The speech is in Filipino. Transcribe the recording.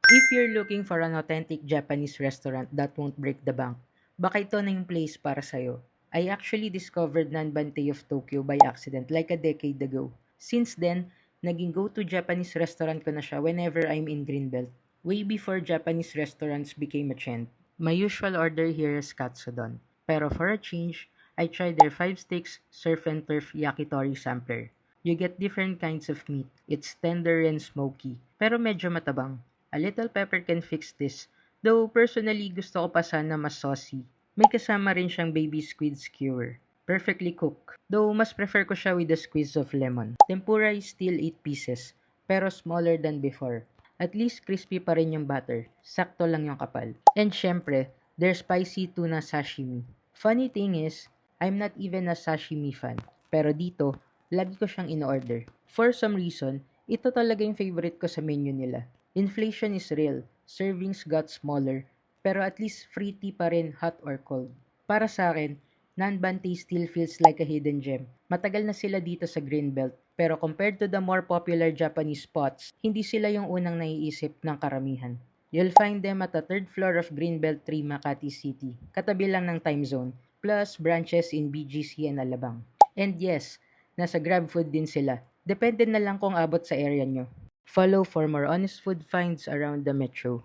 If you're looking for an authentic Japanese restaurant that won't break the bank, baka ito na yung place para sa'yo. I actually discovered Nanbantei of Tokyo by accident like a decade ago. Since then, naging go-to Japanese restaurant ko na siya whenever I'm in Greenbelt. Way before Japanese restaurants became a trend. My usual order here is katsudon. Pero for a change, I tried their 5 steaks surf and turf yakitori sampler. You get different kinds of meat. It's tender and smoky, pero medyo matabang. A little pepper can fix this, though personally gusto ko pa sana mas saucy. May kasama rin siyang baby squid skewer. Perfectly cooked, though mas prefer ko siya with a squeeze of lemon. Tempura is still 8 pieces, pero smaller than before. At least crispy pa rin yung batter. Sakto lang yung kapal. And syempre, their spicy tuna sashimi. Funny thing is, I'm not even a sashimi fan. Pero dito, lagi ko siyang in-order. For some reason, ito talaga yung favorite ko sa menu nila. Inflation is real, servings got smaller, pero at least free tea pa rin hot or cold. Para sa akin, Nanbantei still feels like a hidden gem. Matagal na sila dito sa Greenbelt, pero compared to the more popular Japanese spots, hindi sila yung unang naiisip ng karamihan. You'll find them at the third floor of Greenbelt 3 Makati City, katabi lang ng time zone, plus branches in BGC and Alabang. And yes, nasa GrabFood din sila. Depende na lang kung abot sa area nyo. Follow for more honest food finds around the metro.